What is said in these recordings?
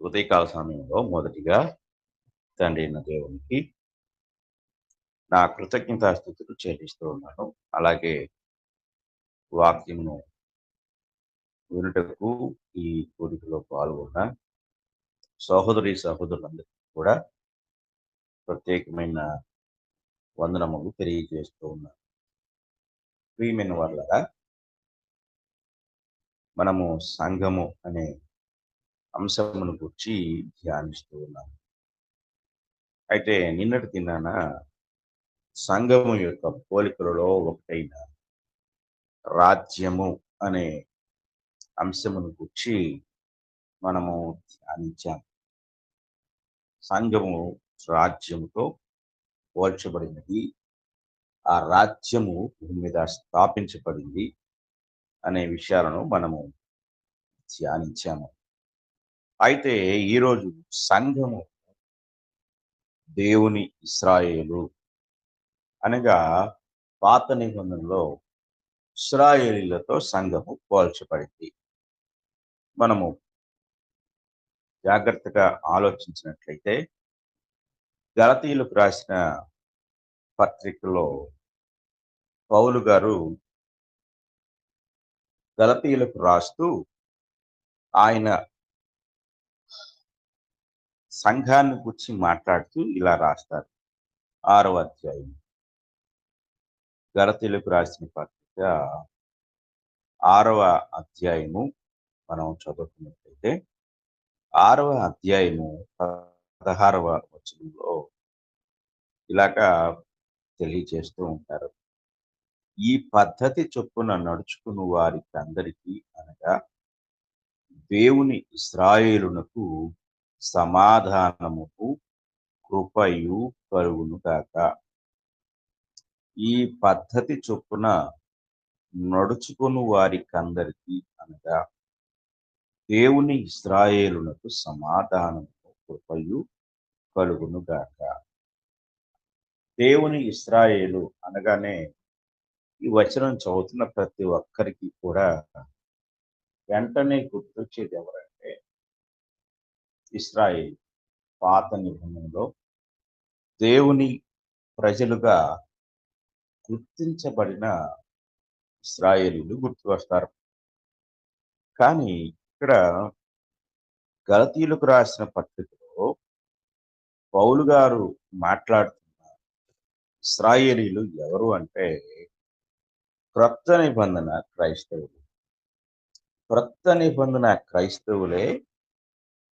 ఉదయకాల సమయంలో మొదటిగా తండ్రి అయిన దేవునికి నా కృతజ్ఞతాస్థుతులు చెల్లిస్తూ ఉన్నాను. అలాగే వాక్యమును వినుటకు ఈ కూడికలో పాల్గొన్న సహోదరులందరికీ కూడా ప్రత్యేకమైన వందనములు తెలియజేస్తూ ఉన్నాను. ప్రియమైన వాళ్ళగా మనము సంఘము అనే అంశమును గురించి ధ్యానిస్తూ ఉన్నాము. అయితే నిన్నటి దినాన సంఘము యొక్క పోలికలలో ఒకటైన రాజ్యము అనే అంశమును గురించి మనము ధ్యానించాం. సంఘము రాజ్యముతో పోల్చబడినది. ఆ రాజ్యము భూమి మీద స్థాపించబడింది అనే విషయాలను మనము ధ్యానించాము. అయితే ఈరోజు సంఘము దేవుని ఇశ్రాయేలు అనగా పాత నిబంధనలో ఇశ్రాయేలీలతో సంఘము పోల్చబడింది. మనము జాగ్రత్తగా ఆలోచించినట్లయితే గలతీయులకు రాసిన పత్రికలో పౌలు గారు గలతీయులకు రాస్తూ ఆయన సంఘాన్ని గురించి మాట్లాడుతూ ఇలా రాస్తారు. 6వ అధ్యాయం గలతీయులకు రాసిన పత్రిక 6వ అధ్యాయము మనం చదువుకున్నట్లయితే 6వ అధ్యాయము 16వ వచనంలో ఇలాగా తెలియజేస్తూ ఉంటారు. ఈ పద్ధతి చొప్పున నడుచుకుని వారికి అందరికీ అనగా దేవుని ఇశ్రాయేలునకు సమాధానమును కృపయు కలుగును గాక. ఈ పద్ధతి చొప్పున నడుచుకుని వారికందరికీ అనగా దేవుని ఇశ్రాయేలునకు సమాధానము కృపయు కలుగును గాక. దేవుని ఇశ్రాయేలు అనగానే ఈ వచనం చదువుతున్న ప్రతి ఒక్కరికి కూడా వెంటనే గుర్తొచ్చేది ఎవరంటే ఇశ్రాయేలు. పాత నిబంధనలో దేవుని ప్రజలుగా గుర్తించబడిన ఇశ్రాయేలీలు గుర్తు వస్తారు. కానీ ఇక్కడ గలతీయులకు రాసిన పత్రికలో పౌలు గారు మాట్లాడుతున్న ఇశ్రాయేలీలు ఎవరు అంటే క్రొత్త నిబంధన క్రైస్తవులు. క్రొత్త నిబంధన క్రైస్తవులే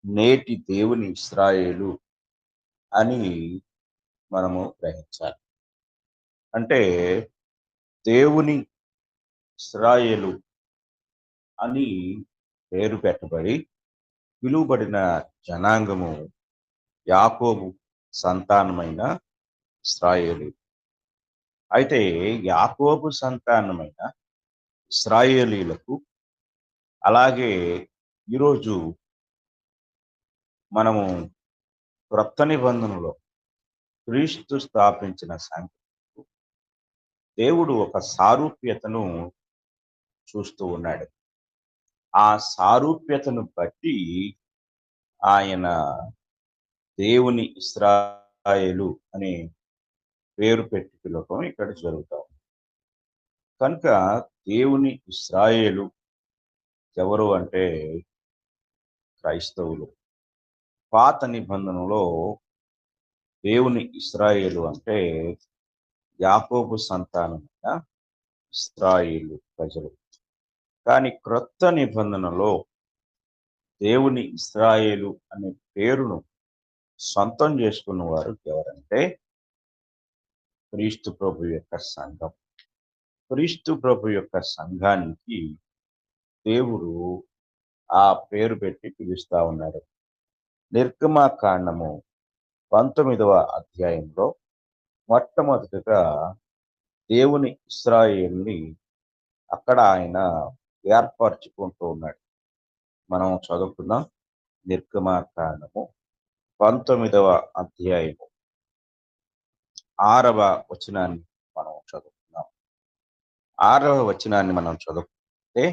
నేటి దేవుని ఇశ్రాయేలు అని మనము గ్రహించాలి. అంటే దేవుని ఇశ్రాయేలు అని పేరు పెట్టబడి పిలువబడిన జనాంగము యాకోబు సంతానమైన ఇశ్రాయేలు. అయితే యాకోబు సంతానమైన ఇశ్రాయేలీలకు అలాగే ఈరోజు మనము క్రొత్త నిబంధనలో క్రీస్తు స్థాపించిన సంఘం దేవుడు ఒక సారూప్యతను చూస్తూ ఉన్నాడు. ఆ సారూప్యతను బట్టి ఆయన దేవుని ఇశ్రాయేలు అనే పేరు పెట్టి పిలవటం ఇక్కడ జరుగుతాం. కనుక దేవుని ఇశ్రాయేలు ఎవరు అంటే క్రైస్తవులు. పాత నిబంధనలో దేవుని ఇశ్రాయేలు అంటే యాకోబు సంతానమైన ఇశ్రాయేలు ప్రజలు. కానీ క్రొత్త నిబంధనలో దేవుని ఇశ్రాయేలు అనే పేరును సొంతం చేసుకున్న వారు ఎవరంటే క్రీస్తు ప్రభు యొక్క సంఘం. క్రీస్తు ప్రభు యొక్క సంఘానికి దేవుడు ఆ పేరు పెట్టి పిలుస్తా ఉన్నారు. నిర్గమకాండము 19వ అధ్యాయంలో మొట్టమొదటిగా దేవుని ఇశ్రాయేలుని అక్కడ ఆయన ఏర్పరచుకుంటూ ఉన్నాడు. మనం చదువుకున్నాం. నిర్గమకాండము 19వ అధ్యాయము 6వ వచనాన్ని మనం చదువుకున్నాం. 6వ వచనాన్ని మనం చదువుకుంటే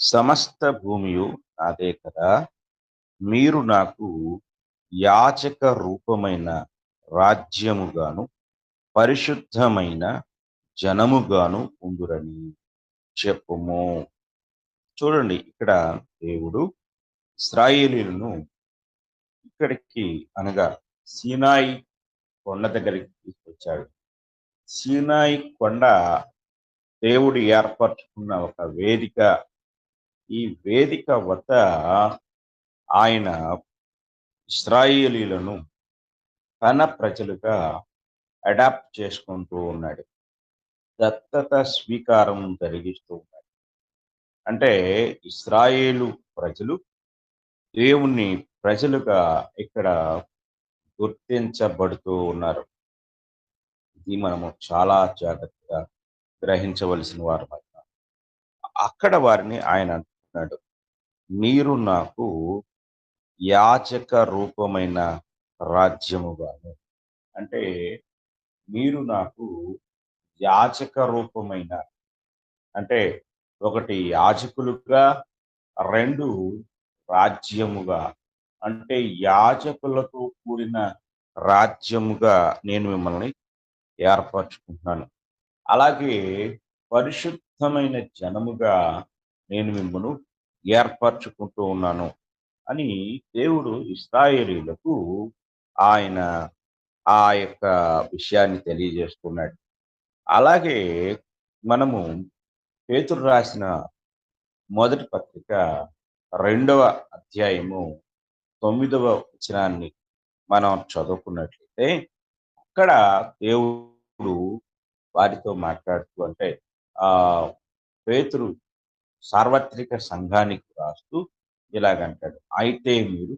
సమస్త భూమియు నాదే కదా, మీరు నాకు యాజక రూపమైన రాజ్యముగాను పరిశుద్ధమైన జనముగాను ఉందురని చెప్పుము. చూడండి, ఇక్కడ దేవుడు ఇశ్రాయేలీయులను ఇక్కడికి అనగా సీనాయి కొండ దగ్గరికి తీసుకొచ్చాడు. సీనాయి కొండ దేవుడు ఏర్పరచుకున్న ఒక వేదిక. ఈ వేదిక వద్ద ఆయన ఇశ్రాయేలీయులను తన ప్రజలుగా అడాప్ట్ చేసుకుంటూ ఉన్నాడు. దత్తత స్వీకారం జరిగిస్తూ ఉన్నాడు. అంటే ఇశ్రాయేలు ప్రజలు దేవుని ప్రజలుగా ఇక్కడ గుర్తించబడుతూ ఉన్నారు. ఇది మనము చాలా జాగ్రత్తగా గ్రహించవలసిన వారు. అక్కడ వారిని ఆయన అంటున్నాడు, మీరు నాకు యాజక రూపమైన రాజ్యముగాను. అంటే మీరు నాకు యాజక రూపమైన, అంటే ఒకటి యాజకులుగా, రెండు రాజ్యముగా, అంటే యాజకులతో కూడిన రాజ్యముగా నేను మిమ్మల్ని ఏర్పరచుకుంటున్నాను. అలాగే పరిశుద్ధమైన జనముగా నేను మిమ్మల్ని ఏర్పరచుకుంటూ ఉన్నాను అని దేవుడు ఇశ్రాయేలీయులకు ఆయన ఆ యొక్క విషయాన్ని తెలియజేస్తున్నాడు. అలాగే మనము పేతురు రాసిన మొదటి పత్రిక 2వ అధ్యాయము 9వ వచనాన్ని మనం చదువుకున్నట్లయితే, అక్కడ దేవుడు వారితో మాట్లాడుతూ, అంటే ఆ పేతురు సార్వత్రిక సంఘానికి రాస్తూ ఇలాగంటాడు, అయితే మీరు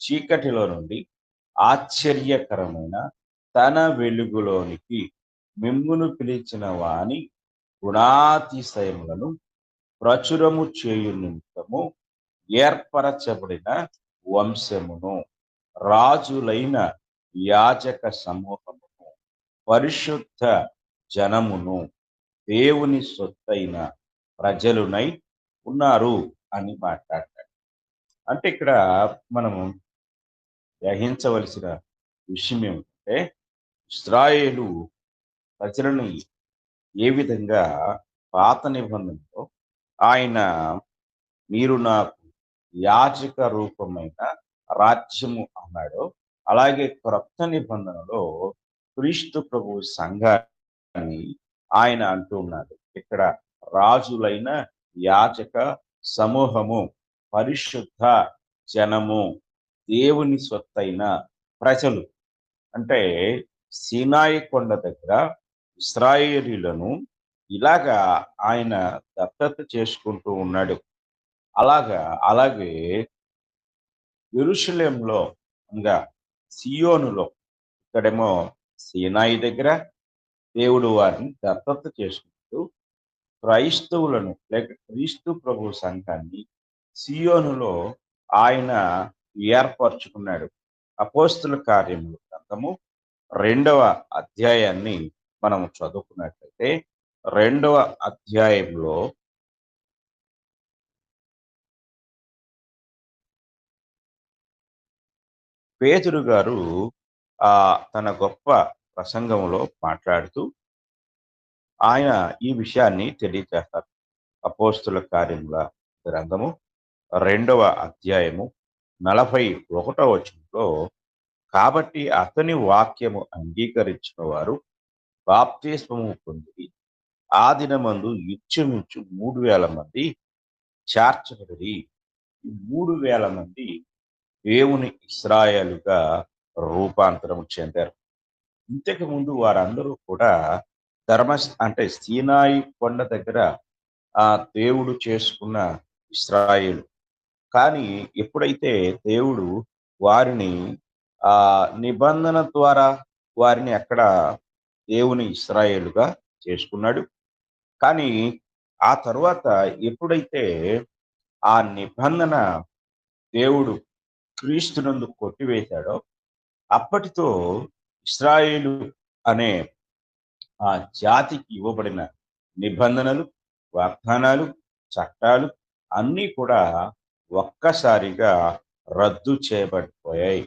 చీకటిలో నుండి ఆశ్చర్యకరమైన తన వెలుగులోనికి మిమ్మును పిలిచిన వాని గుణాతిశయములను ప్రచురము చేయు నిమిత్తము ఏర్పరచబడిన వంశమును, రాజులైన యాజక సమూహమును, పరిశుద్ధ జనమును, దేవుని సొత్తైన ప్రజలునై ఉన్నారు అని మాట్లాడతాడు. అంటే ఇక్కడ మనము గ్రహించవలసిన విషయం ఏమిటంటే, ఇశ్రాయేలు ప్రజలను ఏ విధంగా పాత నిబంధనలో ఆయన మీరు నాకు యాజక రూపమైన రాజ్యము అన్నాడో, అలాగే క్రొత్త నిబంధనలో క్రీస్తు ప్రభు సంఘాన్ని ఆయన అంటూ ఉన్నాడు. ఇక్కడ రాజులైన యాజక సమూహము, పరిశుద్ధ జనము, దేవుని సొత్తైన ప్రజలు. అంటే సీనాయి కొండ దగ్గర ఇశ్రాయేలీయులను ఇలాగా ఆయన దత్తత చేసుకుంటూ ఉన్నాడు. అలాగే యెరూషలేములో అనగా సియోనులో, ఇక్కడేమో సీనాయి దగ్గర దేవుడు వారిని దత్తత చేసుకుంటూ క్రైస్తవులను లేక క్రీస్తు ప్రభు సంఘాన్ని సియోనులో ఆయన ఏర్పరచుకున్నాడు. అపోస్తుల కార్యములు గ్రంథము 2వ అధ్యాయాన్ని మనం చదువుకున్నట్లయితే, 2వ అధ్యాయంలో పేతురు గారు తన గొప్ప ప్రసంగంలో మాట్లాడుతూ ఆయన ఈ విషయాన్ని తెలియజేస్తారు. అపోస్తుల కార్యముల గ్రంథము 2వ అధ్యాయము 41వ వచనంలో, కాబట్టి అతని వాక్యము అంగీకరించిన వారు బాప్తిస్మము పొంది ఆ దినమందు ఇంచుమించు 3,000 మంది చేర్చబడి, ఈ 3,000 మంది దేవుని ఇశ్రాయేలుగా రూపాంతరం చెందారు. ఇంతకు ముందు వారందరూ కూడా అంటే సీనాయి కొండ దగ్గర దేవుడు చేసుకున్న ఇశ్రాయేలు. కానీ ఎప్పుడైతే దేవుడు వారిని ఆ నిబంధన ద్వారా వారిని అక్కడ దేవుని ఇశ్రాయేలుగా చేసుకున్నాడు. కానీ ఆ తర్వాత ఎప్పుడైతే ఆ నిబంధన దేవుడు క్రీస్తునందు కొట్టివేశాడో, అప్పటితో ఇశ్రాయేలు అనే ఆ జాతికి ఇవ్వబడిన నిబంధనలు, వాగ్దానాలు, చట్టాలు అన్నీ కూడా ఒక్కసారిగా రద్దు చేయబడిపోయాయి.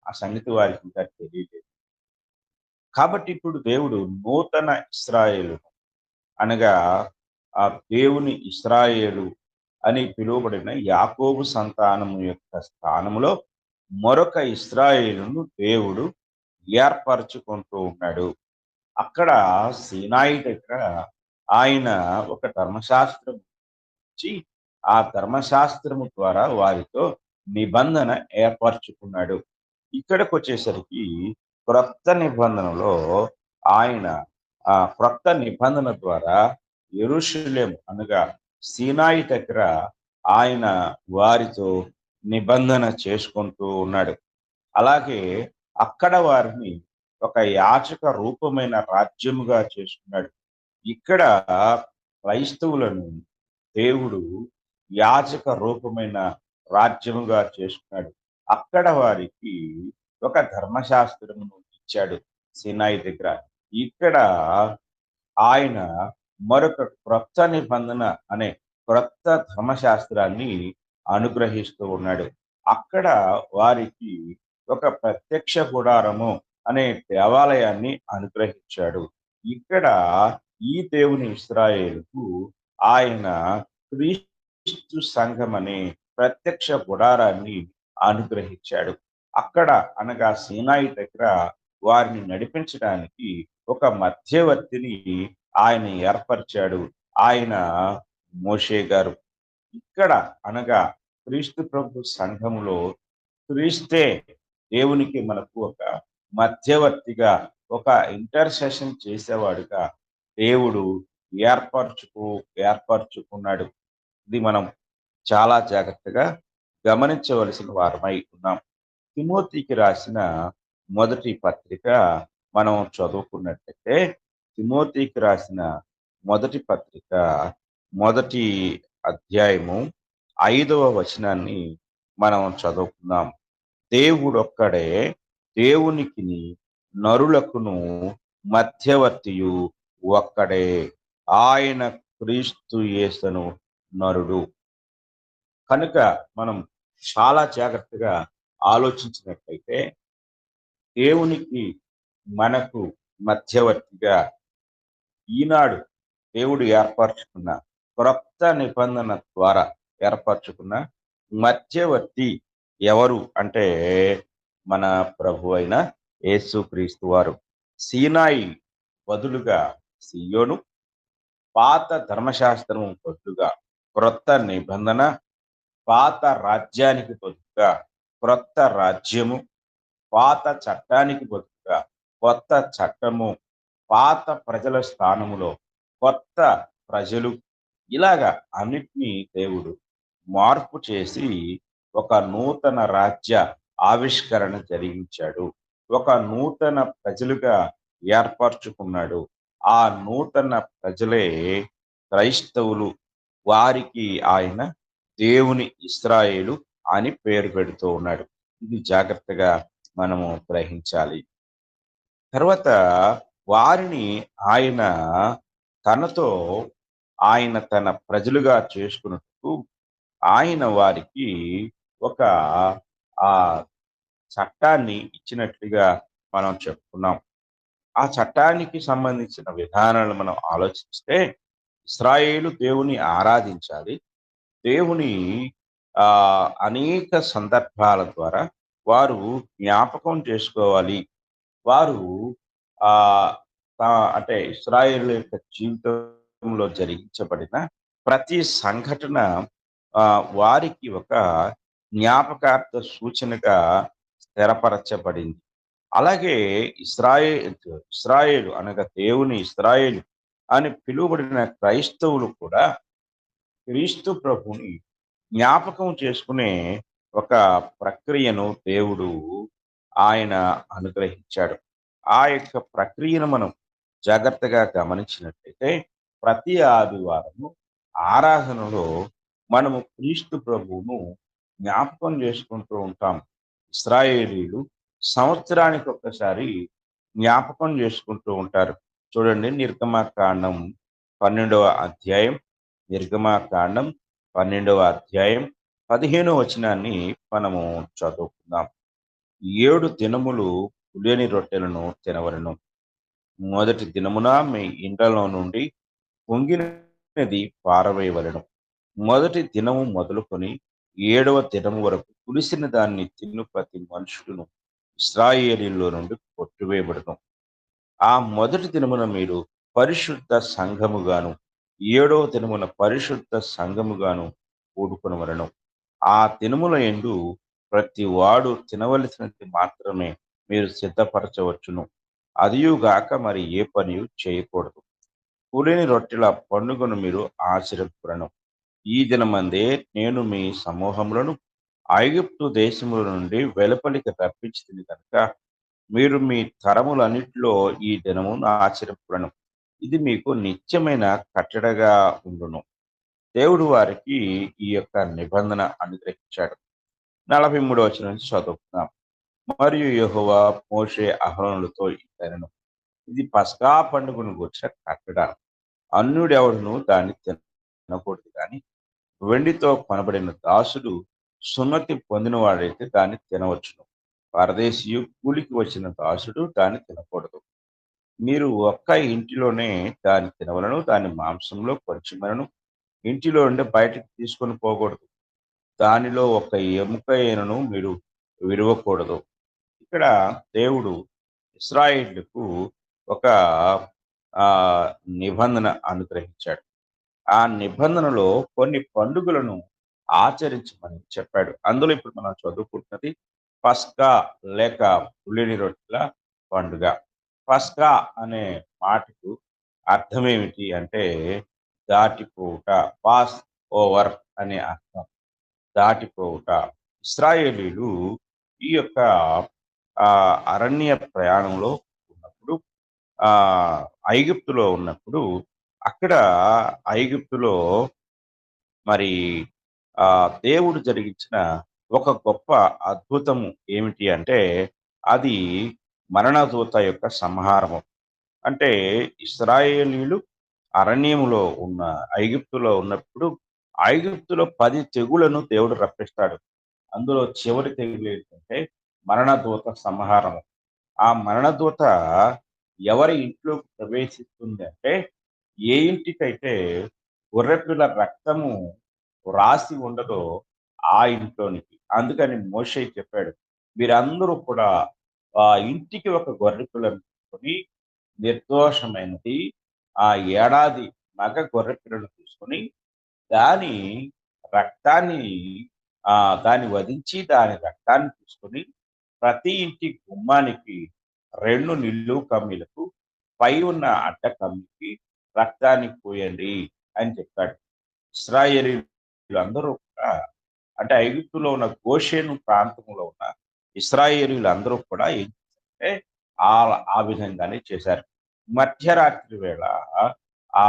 ఆ సంగతి వారికి ఇంకా తెలియలేదు. కాబట్టి ఇప్పుడు దేవుడు నూతన ఇశ్రాయేలు అనగా ఆ దేవుని ఇశ్రాయేలు అని పిలువబడిన యాకోబు సంతానము యొక్క స్థానంలో మరొక ఇశ్రాయేలును దేవుడు ఏర్పరచుకుంటూ ఉన్నాడు. అక్కడ సీనాయి దగ్గర ఆయన ఒక ధర్మశాస్త్రం ఇచ్చి ఆ ధర్మశాస్త్రము ద్వారా వారితో నిబంధన ఏర్పరచుకున్నాడు. ఇక్కడికొచ్చేసరికి క్రొత్త నిబంధనలో ఆయన క్రొత్త నిబంధన ద్వారా యెరూషలేము అనగా సీనాయి దగ్గర ఆయన వారితో నిబంధన చేసుకుంటూ ఉన్నాడు. అలాగే అక్కడ వారిని ఒక యాచక రూపమైన రాజ్యముగా చేసుకున్నాడు. ఇక్కడ క్రైస్తవులను దేవుడు యాజక రూపమైన రాజ్యముగా చేసుకున్నాడు. అక్కడ వారికి ఒక ధర్మశాస్త్రమును ఇచ్చాడు సీనాయి దగ్గర. ఇక్కడ ఆయన మరొక క్రొత్త నిబంధన అనే క్రొత్త ధర్మశాస్త్రాన్ని అనుగ్రహిస్తూ ఉన్నాడు. అక్కడ వారికి ఒక ప్రత్యక్ష గుడారము అనే దేవాలయాన్ని అనుగ్రహించాడు. ఇక్కడ ఈ దేవుని ఇశ్రాయేలుకు ఆయన క్రీస్తు సంఘం అనే ప్రత్యక్ష గుడారాన్ని అనుగ్రహించాడు. అక్కడ అనగా సీనాయి దగ్గర వారిని నడిపించడానికి ఒక మధ్యవర్తిని ఆయన ఏర్పరిచాడు. ఆయన మోషే గారు. ఇక్కడ అనగా క్రీస్తు ప్రభు సంఘములో క్రీస్తే దేవునికి మనకు ఒక మధ్యవర్తిగా, ఒక ఇంటర్సెషన్ చేసేవాడుగా దేవుడు ఏర్పరచుకున్నాడు. ఇది మనం చాలా జాగ్రత్తగా గమనించవలసిన వారమై ఉన్నాం. తిమోతికి రాసిన మొదటి పత్రిక మనం చదువుకున్నట్లయితే, తిమోతికి రాసిన మొదటి పత్రిక మొదటి అధ్యాయము 5వ వచనాన్ని మనం చదువుకుందాం. దేవుడొక్కడే దేవునికిని నరులకును మధ్యవర్తియు ఒక్కడే, ఆయన క్రీస్తు యేసును నరుడు. కనుక మనం చాలా జాగ్రత్తగా ఆలోచించినట్లయితే దేవునికి మనకు మధ్యవర్తిగా ఈనాడు దేవుడు ఏర్పరచుకున్న క్రొత్త నిబంధన ద్వారా ఏర్పరచుకున్న మధ్యవర్తి ఎవరు అంటే మన ప్రభు అయిన యేసుక్రీస్తు వారు. సీనాయి బదులుగా సియోను, పాత ధర్మశాస్త్రం బదులుగా క్రొత్త నిబంధన, పాత రాజ్యానికి బదులుగా క్రొత్త రాజ్యము, పాత చట్టానికి బదులుగా కొత్త చట్టము, పాత ప్రజల స్థానములో కొత్త ప్రజలు, ఇలాగా అన్నిటినీ దేవుడు మార్పు చేసి ఒక నూతన రాజ్య ఆవిష్కరణ జరిగించాడు. ఒక నూతన ప్రజలుగా ఏర్పరచుకున్నాడు. ఆ నూతన ప్రజలే క్రైస్తవులు. వారికి ఆయన దేవుని ఇశ్రాయేలు అని పేరు పెడుతూ ఉన్నాడు. ఇది జాగ్రత్తగా మనము గ్రహించాలి. తర్వాత వారిని ఆయన తనతో ఆయన తన ప్రజలుగా చేసుకున్నట్టు ఆయన వారికి ఒక ఆ చట్టాన్ని ఇచ్చినట్లుగా మనం చెప్పుకున్నాం. ఆ చట్టానికి సంబంధించిన విధానాలు మనం ఆలోచిస్తే ఇశ్రాయేలు దేవుని ఆరాధించాలి. దేవుని అనేక సందర్భాల ద్వారా వారు జ్ఞాపకం చేసుకోవాలి. వారు ఆ అంటే ఇశ్రాయేలు యొక్క జీవితంలో జరిగించబడిన ప్రతి సంఘటన వారికి ఒక జ్ఞాపకార్థ సూచనగా స్థిరపరచబడింది. అలాగే ఇశ్రాయేలు అనగా దేవుని ఇశ్రాయేలు అని పిలువబడిన క్రైస్తవులు కూడా క్రీస్తు ప్రభుని జ్ఞాపకం చేసుకునే ఒక ప్రక్రియను దేవుడు ఆయన అనుగ్రహించాడు. ఆ యొక్క ప్రక్రియను మనం జాగ్రత్తగా గమనించినట్లయితే ప్రతి ఆదివారము ఆరాధనలో మనము క్రీస్తు ప్రభువును జ్ఞాపకం చేసుకుంటూ ఉంటాం. ఇశ్రాయేలీలు సంవత్సరానికి ఒక్కసారి జ్ఞాపకం చేసుకుంటూ ఉంటారు. చూడండి, నిర్గమకాండం 12వ అధ్యాయం, నిర్గమకాండం 12వ అధ్యాయం 15వ వచనాన్ని మనము చదువుకుందాం. 7 దినములు పులియని రొట్టెలను తినవలెను. మొదటి దినమున మీ ఇండ్లలో నుండి పొంగినది పారవేయవలెను. మొదటి దినము మొదలుకొని 7వ దినము వరకు పులిసిన దాన్ని తిను ప్రతి మనుషుడును ఇశ్రాయేలీయులో నుండి కొట్టివేయబడును. ఆ మొదటి దినమున మీరు పరిశుద్ధ సంఘముగాను, 7వ దినమున పరిశుద్ధ సంఘముగాను కూడుకొనవలెను. ఆ దినముల యందు ప్రతి వాడు తినవలసినది మాత్రమే మీరు సిద్ధపరచవచ్చును. అదియుగాక మరి ఏ పనియు చేయకూడదు. పులిని రొట్టెల పండుగను మీరు ఆచరింపులను. ఈ దినమందే నేను మీ సమూహములను ఐగుప్తు దేశముల నుండి వెలుపలికి రప్పించితిని కనుక మీరు మీ తరములన్నిటిలో ఈ దినమును ఆచరింపులను. ఇది మీకు నిత్యమైన కట్టడగా ఉండును. దేవుడు వారికి ఈ యొక్క నిబంధన అనుగ్రహించాడు. 43వ వచనం నుంచి చదువుకుందాం. మరియు యెహోవా మోషే అహరోనులతో ఇట్లనెను, ఇది పస్కా పండుగను గూర్చిన కట్టడ. అన్యుడెవడును దాన్ని తినకూడదు గాని వెండితో కొనబడిన దాసుడు సున్నతి పొందినవాడైతే దాన్ని తినవచ్చును. పరదేశీయు కూలికి వచ్చిన దాసుడు దాన్ని తినకూడదు. మీరు ఒక్క ఇంటిలోనే దాన్ని తినవలను. దాని మాంసంలో కొంచెమనను ఇంటిలో నుండి బయటకు తీసుకొని పోకూడదు. దానిలో ఒక ఎముక అయినను మీరు విడవకూడదు. ఇక్కడ దేవుడు ఇశ్రాయేలుకు ఒక ఆ నిబంధన అనుగ్రహించాడు. ఆ నిబంధనలో కొన్ని పండుగలను ఆచరించమని చెప్పాడు. అందులో ఇప్పుడు మనం చదువుకుంటున్నది పస్కా లేక పులిని రొట్టెల పండుగ. పస్కా అనే మాటకు అర్థం ఏమిటి అంటే దాటిపోవుట, పాస్ ఓవర్ అనే అర్థం. దాటిపోవుట. ఇశ్రాయేలీయులు ఈ యొక్క అరణ్య ప్రయాణంలో ఉన్నప్పుడు, ఆ ఐగుప్తులో ఉన్నప్పుడు, అక్కడ ఐగుప్తులో మరి దేవుడు జరిగించిన ఒక గొప్ప అద్భుతము ఏమిటి అంటే అది మరణదూత యొక్క సంహారము. అంటే ఇశ్రాయేలీయులు అరణ్యములో ఉన్న ఐగుప్తులో ఉన్నప్పుడు ఐగుప్తులో 10 తెగులను దేవుడు రప్పిస్తాడు. అందులో చివరి తెగులు ఏంటంటే మరణదూత సంహారము. ఆ మరణదూత ఎవరి ఇంట్లోకి ప్రవేశిస్తుంది అంటే ఏ ఇంటికైతే గొర్రెపిల్ల రక్తము రాసి ఉండదో ఆ ఇంట్లోనికి. అందుకని మోషే చెప్పాడు, మీరందరూ కూడా ఆ ఇంటికి ఒక గొర్రెపిల్లను తీసుకొని నిర్దోషమైనది ఆ ఏడాది మగ గొర్రెపిల్లను తీసుకొని దాని రక్తాన్ని దాన్ని వధించి దాని రక్తాన్ని తీసుకొని ప్రతి ఇంటి గుమ్మానికి 2 నిలువు కమ్మీలకు పై ఉన్న అడ్డ కమ్మికి రక్తాన్ని పోయండి అని చెప్పాడు. ఇశ్రాయేలీయులందరూ కూడా అంటే ఐగుప్తులో ఉన్న గోషేను ప్రాంతంలో ఉన్న ఇశ్రాయేలీయులందరూ కూడా ఏం చేశారంటే ఆ ఆ విధంగానే చేశారు. మధ్యరాత్రి వేళ ఆ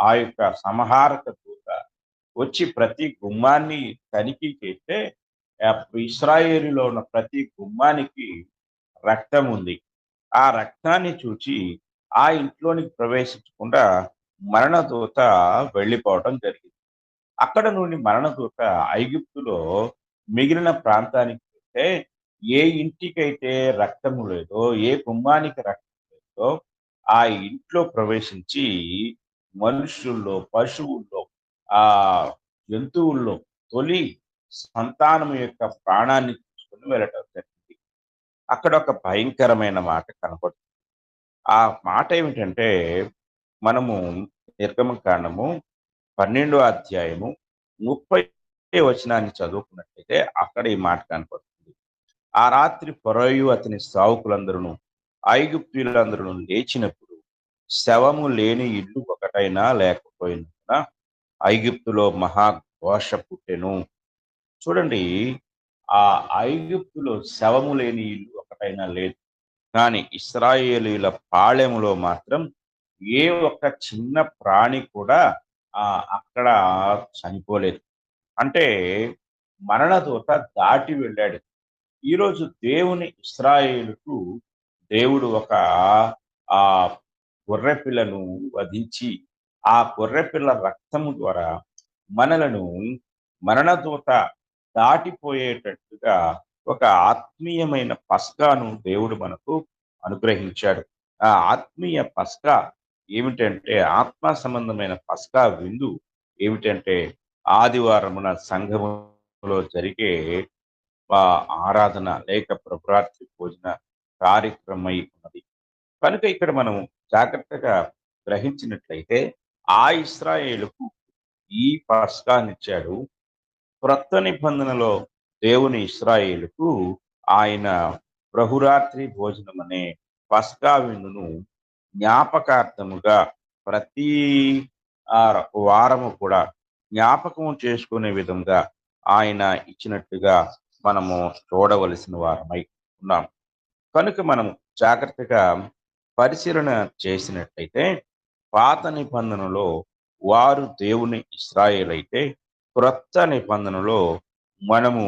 ఆ యొక్క సంహారక దూత వచ్చి ప్రతి గుమ్మాన్ని తనిఖీ చేస్తే ఇశ్రాయేలులో ఉన్న ప్రతి గుమ్మానికి రక్తం ఉంది. ఆ రక్తాన్ని చూచి ఆ ఇంట్లోనికి ప్రవేశించకుండా మరణదూత వెళ్ళిపోవటం జరిగింది. అక్కడ నుండి మరణదూత ఐగుప్తులో మిగిలిన ప్రాంతానికి వెళ్తే ఏ ఇంటికైతే రక్తము లేదో, ఏ గుమ్మానికి రక్తం లేదో ఆ ఇంట్లో ప్రవేశించి మనుషుల్లో, పశువుల్లో, ఆ జంతువుల్లో తొలి సంతానం యొక్క ప్రాణాన్ని తీసుకొని వెళ్ళటం జరిగింది. అక్కడ ఒక భయంకరమైన మాట కనపడుతుంది. ఆ మాట ఏమిటంటే మనము నిర్గమకాండము 12వ అధ్యాయము 30 వచనాన్ని చదువుకున్నట్లయితే అక్కడ ఈ మాట కనపడుతుంది. ఆ రాత్రి ఫరోయు అతని సేవకులందరూ ఐగుప్తీయులందరూ లేచినప్పుడు శవము లేని ఇల్లు ఒకటైనా లేకపోయినందున ఐగుప్తులో మహాఘోష పుట్టెను. చూడండి, ఆ ఐగుప్తులో శవము లేని ఇల్లు ఒకటైనా లేదు. కానీ ఇశ్రాయేలీయుల పాళెములో మాత్రం ఏ ఒక్క చిన్న ప్రాణి కూడా అక్కడ చనిపోలేదు. అంటే మరణదూత దాటి వెళ్ళాడు. ఈరోజు దేవుని ఇశ్రాయేలుకు దేవుడు ఒక ఆ గొర్రెపిల్లను వధించి ఆ గొర్రెపిల్ల రక్తము ద్వారా మనలను మరణదూత దాటిపోయేటట్టుగా ఒక ఆత్మీయమైన పస్కాను దేవుడు మనకు అనుగ్రహించాడు. ఆ ఆత్మీయ పస్కా ఏమిటంటే, ఆత్మ సంబంధమైన పస్కా విందు ఏమిటంటే, ఆదివారమున సంఘములో జరిగే ఆరాధన లేక ప్రభురాత్రి భోజన కార్యక్రమమై ఉన్నది. కనుక ఇక్కడ మనం జాగ్రత్తగా గ్రహించినట్లయితే, ఆ ఇశ్రాయేలుకు ఈ పస్కానిచ్చాడు. క్రొత్త నిబంధనలో దేవుని ఇశ్రాయేలుకు ఆయన ప్రభురాత్రి భోజనం అనే పస్కా విందును జ్ఞాపకార్థముగా ప్రతి వారము కూడా జ్ఞాపకం చేసుకునే విధంగా ఆయన ఇచ్చినట్టుగా మనము చూడవలసిన వారమై ఉన్నాం. కనుక మనం జాగ్రత్తగా పరిశీలన చేసినట్లయితే, పాత నిబంధనలో వారు దేవుని ఇశ్రాయేల్ అయితే, క్రొత్త నిబంధనలో మనము